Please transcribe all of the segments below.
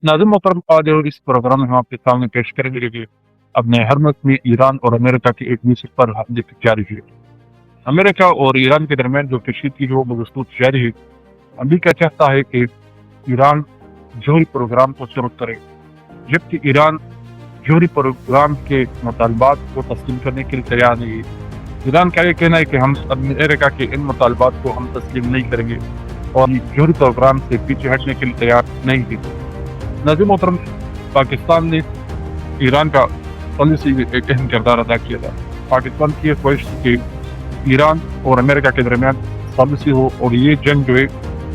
नाज़िम मोहतरम, आज और इस प्रोग्राम में हम आपके सामने पेश करेंगे कि अपने हर मुल्क में ईरान और अमेरिका की एक दूसरे पर हमले की जारी है। अमेरिका और ईरान के दरमियान जो कशीदगी जो मजबूत जारी है। अमेरिका चाहता है कि ईरान जौहरी प्रोग्राम को शुरू करे, जबकि ईरान जौहरी प्रोग्राम के मुतालबात को तस्लीम करने के लिए तैयार नहीं है। ईरान का ये कहना है कि हम अमेरिका के इन मुतालबात को हम तस्लीम नहीं करेंगे और जौहरी प्रोग्राम से पीछे हटने के लिए तैयार नहीं है। नाज़िम मोहतरम, पाकिस्तान ने ईरान का पॉलिसी में एक अहम किरदार अदा किया था। पाकिस्तान की ये ख्वाहिश थी कि ईरान और अमेरिका के दरमियान पॉलिसी हो और ये जंग जो है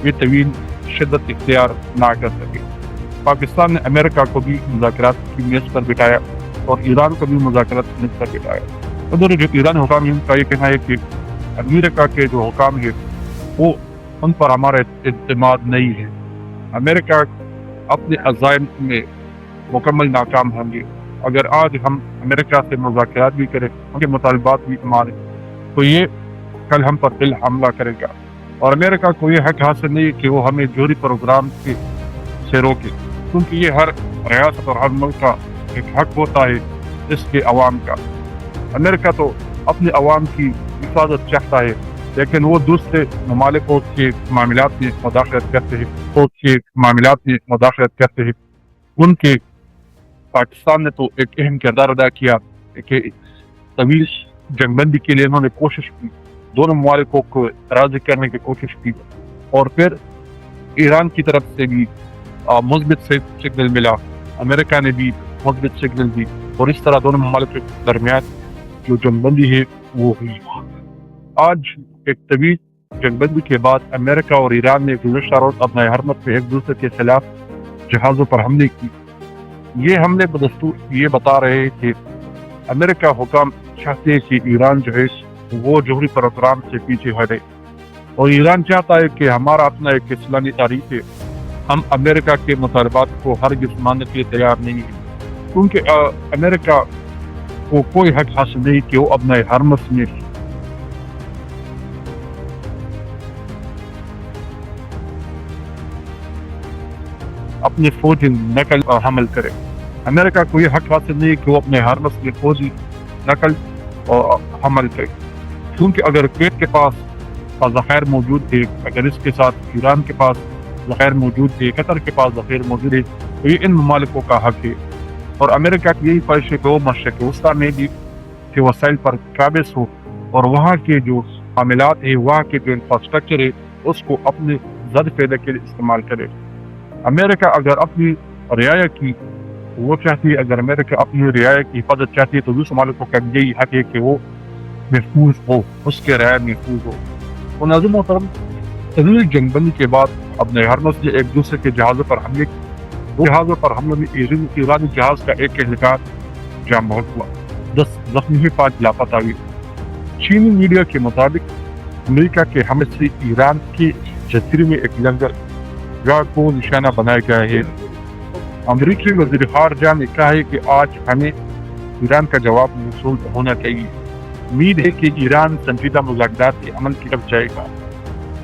ये तवील शिद्दत इख्तियार ना कर सके। पाकिस्तान ने अमेरिका को भी मुज़ाकरात की मेज़ पर बिठाया और ईरान को भी मुज़ाकरात की मेज़ पर बिठाया। उधर जो ईरानी हुकाम है उनका ये कहना है कि अमेरिका के जो हुकाम है वो उन पर हमारा एतमाद नहीं है। अमेरिका अपने अज़ाइम में मुकम्मल नाकाम होंगे। अगर आज हम अमेरिका से मुज़ाकरात भी करें, उनके मुतालबात भी माने, तो ये कल हम पर दिल हमला करेगा और अमेरिका को ये हक हासिल नहीं है कि वो हमें जौहरी प्रोग्राम के से रोके, क्योंकि ये हर रियासत और हर मुल्क का एक हक होता है इसके अवाम का। अमेरिका तो अपने अवाम की हिफाजत चाहता है, लेकिन वो दूसरे ममालिकों के मामलात में मुदाखलत करते हैं, उनके पाकिस्तान ने तो एक अहम किरदार अदा किया कि तवील जंगबंदी के लिए उन्होंने कोशिश की, दोनों ममालिकों को राजी करने की कोशिश की और फिर ईरान की तरफ से भी मुस्बित सिग्नल मिला, अमेरिका ने भी मुस्बित सिग्नल दी और इस तरह दोनों ममालिक के दरमियान जो जंगबंदी है वो हुई। आज एक तवील जंगबंदी के बाद अमेरिका और ईरान ने गुज़श्ता रोज़ अपने हर मत में एक दूसरे के खिलाफ जहाज़ों पर हमले की। ये हमले बदस्तूर ये बता रहे हैं कि अमेरिका हुकाम चाहते हैं कि ईरान जो है वो जौहरी प्रोग्राम से पीछे हटे और ईरान चाहता है कि हमारा अपना एक इस्लामी तारीख है, हम अमेरिका के मुतालबात को हरगिज़ मानने के लिए तैयार नहीं है, क्योंकि अमेरिका को कोई हक हासिल नहीं कि वो अपने हर मत में अपनी फौजी नकल हमल करे। अमेरिका को यह हक हासिल नहीं कि वो अपने हर मसले फौजी नकल और हमल करे, क्योंकि अगर कुवैत के पास ज़खायर मौजूद है, अगर इसके साथ ईरान के पास ज़खायर मौजूद है, कतर के पास ज़खायर मौजूद है, तो ये इन ममालिकों का हक है। और अमेरिका की यही ख्वाहिश है कि वो मशरक़ वस्ता में भी के वसाइल पर काबिज हो और वहाँ के जो मामलात है, वहाँ के जो इंफ्रास्ट्रक्चर है, उसको अपने ज़द पैदा के लिए इस्तेमाल करे। अमेरिका अगर अपनी रियाया की वो चाहती है, अगर अमेरिका अपनी रियाया की हिफाजत चाहती है, तो दूसरे ममालिकों का यही हक है कि वो महफूज हो, उसके रियाया महफूज हो। और नाज़िम मोहतरम, तवील जंगबंदी के बाद अपने हर मसले एक दूसरे के जहाज़ों पर हमले, दो जहाज़ों पर हमले में ईरानी जहाज़ का एक एहलकार जाम बहुत हुआ, 10 जख्मी हुए, 5 लापता हुए। चीनी मीडिया के मुताबिक अमेरिका के हमले से ईरान के जजीरे में एक लंगर गाह को निशाना बनाया गया है। अमरीकी वज़ीर ख़ारजा ने कहा है कि आज हमें ईरान का जवाब मौसूल होना चाहिए। उम्मीद है कि ईरान संजीदा मुज़ाकरात के अमल की तरफ जाएगा।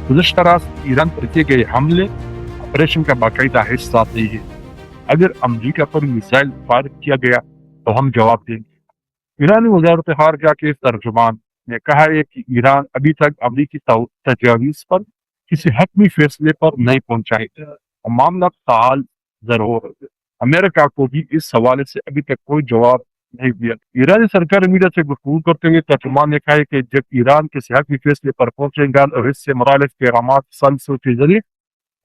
गुज़श्ता रात ईरान पर किए गए हमले ऑपरेशन का बाकायदा हिस्सा नहीं है। अगर अमरीका पर मिसाइल फायर किया गया तो हम जवाब देंगे। ईरानी वज़ारत ख़ारजा के तर्जुमान ने कहा है कि ईरान अभी तक अमरीकी तजावीज़ पर किसी हतमी फैसले पर नहीं पहुंचा है और मामला ताल जरूर। अमेरिका को भी इस हवाले से अभी तक कोई जवाब नहीं दिया। ईरानी सरकारी मीडिया से गुफ्तगू करते हुए तर्जुमान ने कहा है कि जब ईरान किसी हतमी फैसले पर पहुंचेगा और इससे मुताल्लिक़ पैगाम संसद के जरिए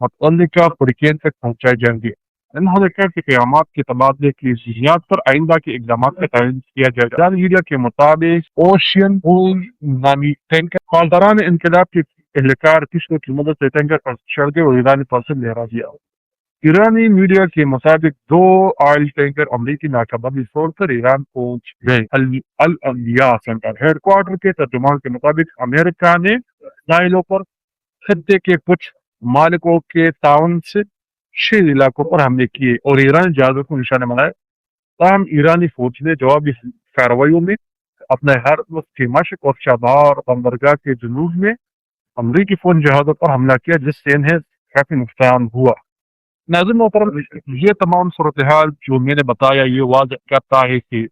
मुतल्लिका फरीक़ैन तक पहुंचाए जाएंगे। उन्होंने कहा कि क़यामत के तबादले की बुनियाद पर आइंदा के इक़दाम का तयन किया जाएगा। ईरानी मीडिया के मुताबिक ओशियन बुल नामी टैंकर फौजदारान इनकलाब के एहलकार किश्तों की मदद से टैंकर पर चढ़ गए और ईरानी फौज से लहरा दिया। ईरानी मीडिया के मुताबिक 2 ऑयल टैंकर अमरीकी नाकाबंदी छोड़कर ईरान पहुंच गए। अल अंबिया सेंटर हेडक्वार्टर के तर्जुमान के मुताबिक अमेरिका ने इसराइलों पर खत्ते के कुछ मालिकों के ताउन से 6 इलाकों पर हमले किए और ईरानी जहाज़ों को निशाना बनाया। ताहम ईरानी फौज ने जवाबी कार्रवाइयों में अपने हर वक्त मशक और शाबार बंदरगाह के जुनूब में अमरीकी फौज जहाज़ों पर हमला किया, जिससे इन्हें काफी नुकसान हुआ। नाज़रीन मोहतरम, ये तमाम सूरत हाल जो मैंने बताया ये वाज़ह करता है कि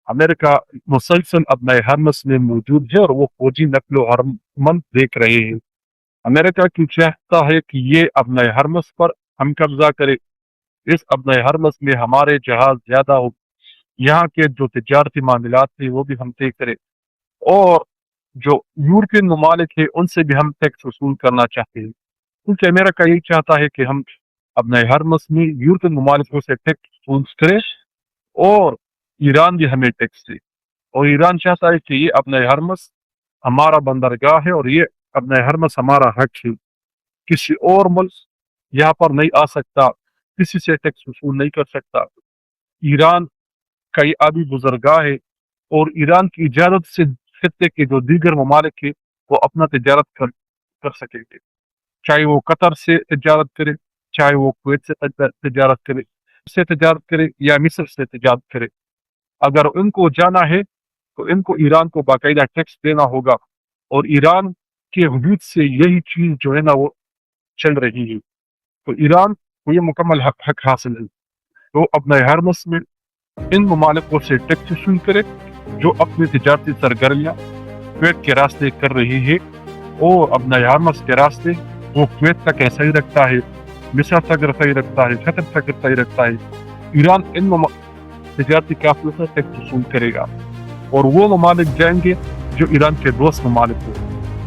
अमेरिका मुसलसल अपने हरमस में मौजूद है और वो फौजी नकलो हरमन देख रहे हैं। अमेरिका क्यों चाहता है कि ये अपने हरमस पर हम कब्जा करे, इस अपने हरमस में हमारे जहाज ज्यादा हो, यहाँ के जो तजारती मामलात थे वो भी हम तय करें, और जो यूरोपियन ममालिक है उनसे भी हम टैक्स वसूल करना चाहते हैं, क्योंकि अमेरिका यही चाहता है कि हम अपने हरमस में यूरोपियन ममालिकों से टैक्स वसूल करें और ईरान भी हमें टैक्स दे। और ईरान चाहता है कि ये अपने हरमस हमारा बंदरगाह है और ये अपने हरमस हमारा हक है, किसी और मुल्क यहाँ पर नहीं आ सकता, किसी से टैक्स वसूल नहीं कर सकता। ईरान का ये आबी गुजरगाह है और ईरान की इजाजत से खत्ते के जो दीगर ममालिक है वो अपना तजारत कर सकेंगे, चाहे वो कतर से तजारत करे, चाहे वो कुवैत से तजारत करे या मिस्र से तजारत करे। अगर उनको जाना है तो इनको ईरान को बाकायदा टैक्स देना होगा, और ईरान के हदूद से यही चीज जो है ना वो चल रही है। तो ईरान को ये मुकम्मल हक हासिल है तो अपने हरमस में इन ममालिकों से टैक्स वसूल करे जो अपनी तजारती सरगर्मियाँ कुवैत के रास्ते कर रही है, और अपना हरमस के रास्ते वो कुवैत तक ऐसा ही रखता है, मिस्र तक ऐसा ही रखता है, कतर तक ऐसा ही रखता है। ईरान इन तजारती काफिलों से टैक्स वसूल करेगा और वो ममालिक जाएंगे जो ईरान के दोस्त ममालिक हो,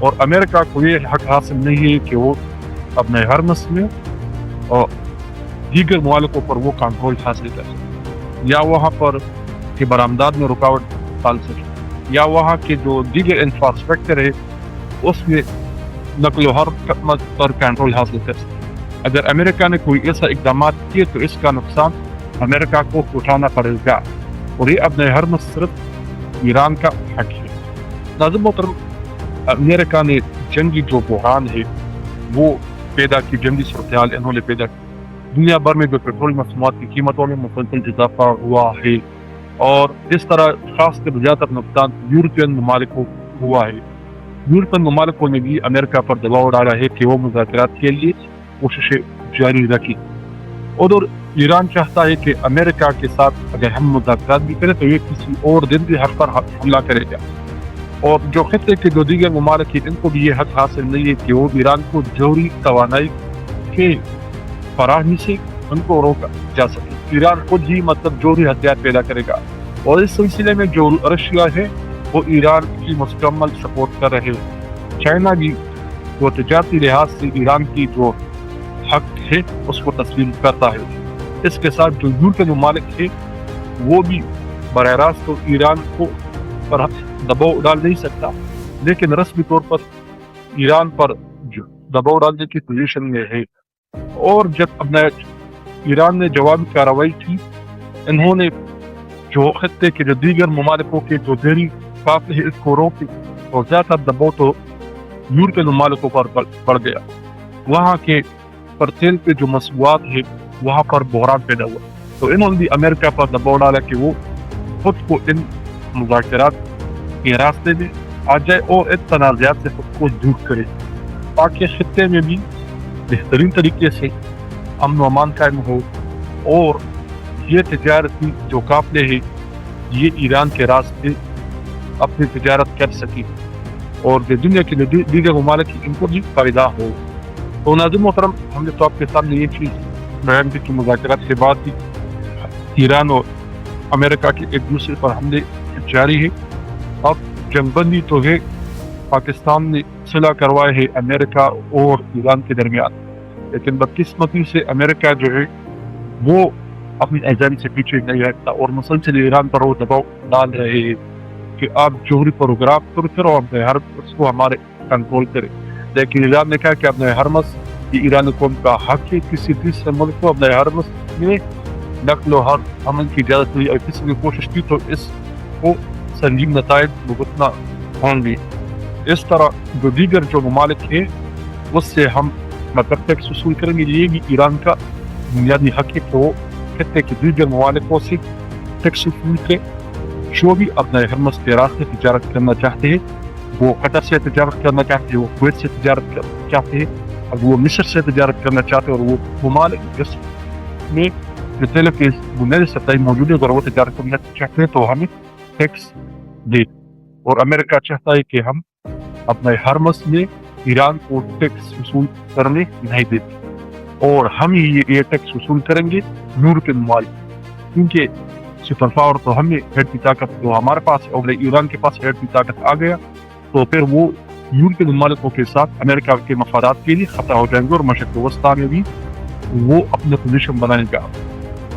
और अमेरिका को ये हक हासिल नहीं है कि वो अपने हरमस में और दीगर ममालिकों पर वो कंट्रोल हासिल कर सके, या वहाँ पर के बरामदात में रुकावट डाल सके, या वहाँ के जो दीगर इंफ्रास्ट्रक्चर है उसमें नकलो हरकत पर कंट्रोल हासिल कर सके। अगर अमेरिका ने कोई ऐसा इकदाम किए तो इसका नुकसान अमेरिका को उठाना पड़ेगा, और ये अपने हरमस सिर्फ ईरान का हक है। नाज़रीन मोहतरम, अमेरिका ने जंगी जो बहरान है वो पैदा की, जंगी सूरत इन्होंने पैदा की। दुनिया भर में जो पेट्रोल मसनूआत की कीमतों में मुसलसल इजाफा हुआ है, और इस तरह खासकर ज़्यादातर नुकसान यूरोपियन ममालिक को हुआ है। यूरोपियन ममालिकों ने भी अमेरिका पर दबाव डाला है कि वो मुज़ाकरात के लिए कोशिशें जारी रखी, और ईरान चाहता है कि अमेरिका के साथ अगर हम मुज़ाकरात भी करें तो ये किसी और दिन भी हक पर हमला करेगा, और जो खत्ते के जो दीगर ममालिक हैं इनको भी ये हक हासिल नहीं है कि वो ईरान को जौहरी तवानाई के फराहमी से उनको रोका जा सके। ईरान खुद ही मतलब जौहरी हथियार पैदा करेगा, और इस सिलसिले में जो रशिया है वो ईरान की मुकम्मल सपोर्ट कर रहे हैं। चाइना भी वो तजारती लिहाज से ईरान की जो हक है उसको तस्लीम करता है। इसके साथ जो यूरोपियन ममालिक है वो भी बराह रास्त तो ईरान को पर दबाव डाल नहीं सकता, लेकिन रस्मी तौर पर ईरान पर जो दबाव डालने की पोजीशन में है। और जब अपना ईरान ने जवाबी कार्रवाई की, इन्होंने जो खत्ते के जो दीगर ममालिकों के जो देरी काफिले है इसको रोके, और ज्यादा दबाव तो यूरोपियन ममालिकों पर बढ़ गया। वहाँ के पर तेल पे जो मसनूआत है वहाँ पर बहरान पैदा हुआ, तो इन्होंने भी अमेरिका पर दबाव डाला कि वो खुद को इन मुज़ाकरात के रास्ते में आ जाए और इन तनाज़ात से खुद को दूर करे, ताकि खत्ते में भी बेहतरीन तरीके से अमन व अमान कायम हो, और ये तजारती जो काफिले हैं ये ईरान के रास्ते अपनी तजारत कर सके, और जो दुनिया के दीगर ममालिक इनको भी फायदा हो। तो नाज़रीन मोहतरम, हमने तो आपके सामने ये चीज़ बयान की कि मुज़ाकरात के बाद भी ईरान और अमेरिका के एक दूसरे पर हमले जारी है। अब जंगबंदी तो है, पाकिस्तान ने सुलह करवाए है अमेरिका और ईरान के दरमियान, लेकिन बदकिस्मती से अमेरिका जो है वो अपनी आज़ादी से पीछे नहीं हटता और मुसलसल ईरान पर वो दबाव डाल रहे हैं कि आप जौहरी प्रोग्राम करो और अपने हर उसको हमारे कंट्रोल करें। लेकिन ईरान ने कहा कि अपने हरमस ये ईरानी कौम का हक है, किसी तीसरे मुल्क को अपने हरमस में नकलो हर अमल की इजाज़त हुई और किसी ने कोशिश की तो इसको संजीव नतायज भुगतना होंगे। इस तरह जो दीगर जो ममालिक है उससे हम मतलब टैक्स वसूल करेंगे, ये भी ईरान का बुनियादी हक है। तो खत्ते के दीगर ममालिकों से टैक्स वसूल के जो भी अपने हरमस के रास्ते तजारत करना चाहते हैं, वो कतर से तजारत करना चाहते हैं, वो कुवैत से तजारत करना चाहते हैं, اب وہ مصر سے تجارت کرنا چاہتے ہیں اور وہ ممالک جس میں جو تیل کی بنیادی سطح موجود ہے، اگر وہ تجارت کرنا چاہتے ہیں تو ہمیں ٹیکس دے، اور امریکہ چاہتا ہے کہ ہم اپنے ہرمس میں ایران کو ٹیکس وصول کرنے نہیں دیتے، اور ہم ہی یہ ٹیکس وصول کریں گے یورپی ممالک، کیونکہ سپر پاور تو ہمیں ہیڈ کی طاقت تو ہمارے پاس، اور ایران کے پاس ہیڈ کی طاقت آ گیا تو پھر وہ یورپی ممالکوں کے ساتھ امریکہ کے مفادات کے لیے خطا ہو جائیں گے، اور مشرق وسطیٰ میں بھی وہ اپنے پوزیشن بنائیں گا،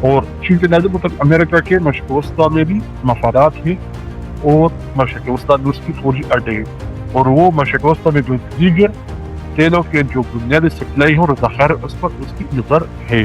اور چونکہ نظر تک امریکہ کے مشرق وسطیٰ میں بھی مفادات ہیں، اور مشرق وسطیٰ میں اس کی فوجی اڈے ہیں، اور وہ مشرق وسطیٰ میں جو دیگر تیلوں کے جو بنیادی سپلائی ہو اور ذخائر اس پر اس کی نظر ہے۔